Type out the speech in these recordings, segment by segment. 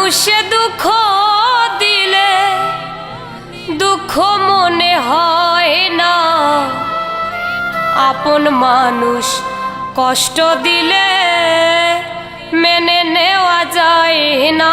মানুষে দুঃখ দিলে দুঃখ মনে হয় না, আপন মানুষ কষ্ট দিলে মেনে নেওয়া যায় না।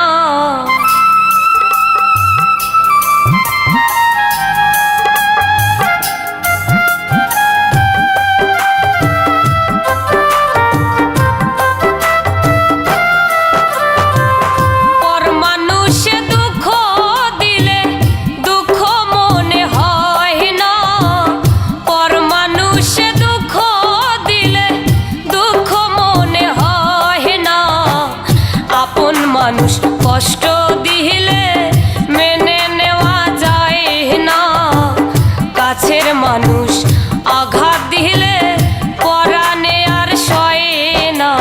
মানুষ কষ্ট দিলে মেনে নেওয়া যায় না, কাছের মানুষ আঘাত দিলে পরাণে আর সয় না।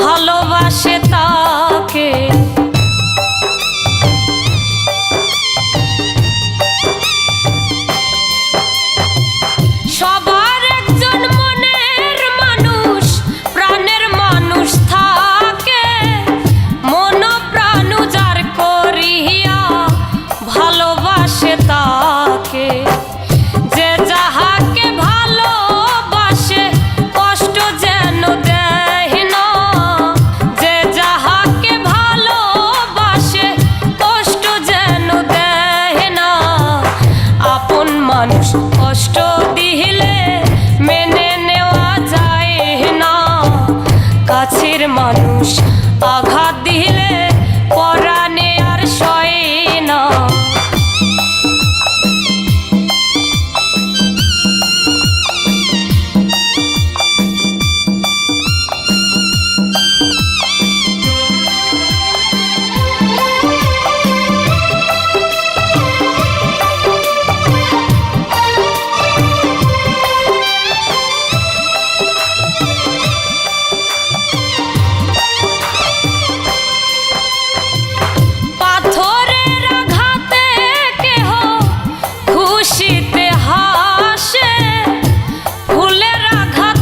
ভালোবাসে তাকে সবার একজন মনের মানুষ, প্রাণের মানুষ থাকে, মন প্রাণ যার করিয়া ভালোবাসে তাকে। যে যাহাকে ভালোবাসে কষ্ট যেন দেয় না, যে যাহাকে ভালোবাসে কষ্ট যেন দেয় না, আপন মানুষ কষ্ট দিলে মেনে নেওয়া যায় না, কাছের মানুষ আঘাত দিলে পরাণে আর সয় না। পাথরের আঘাতে কেহ খুশিতে হাসে, ফুলের আঘাত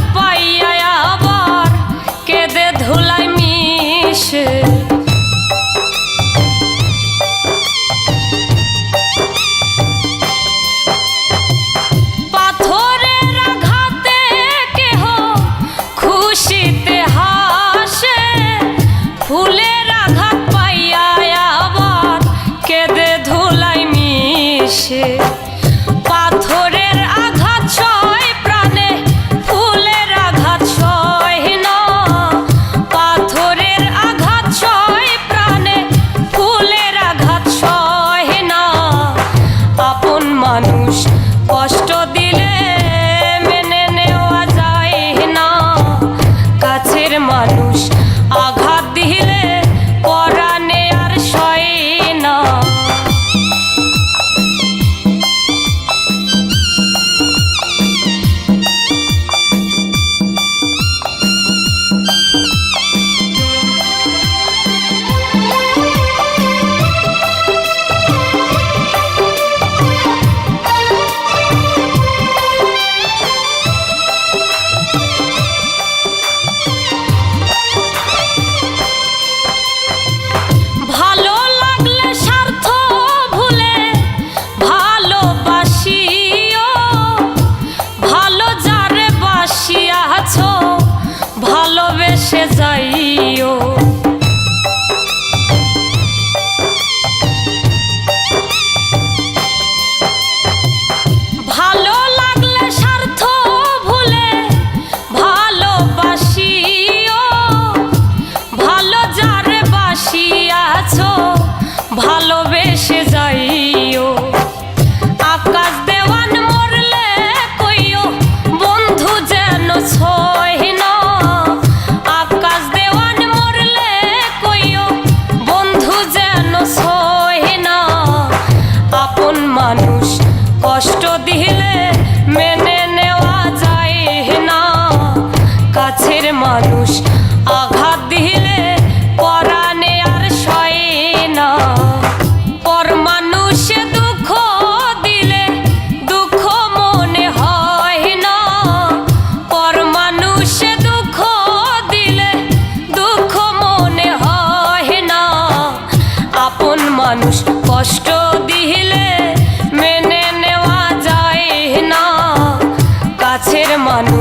পাইয়া আবার কেঁদে ধুলাই মিশে। পাথরের আঘাত সয় প্রাণে, ফুলের আঘাত সয় না, পাথরের আঘাত সয় প্রাণে, ফুলের আঘাত সয় না, আপন মানুষ কষ্ট দিলে মেনে নেওয়া যায় না, কাছের মানুষ আঘাত দিলে পরাণে আর সয় না। মানুষ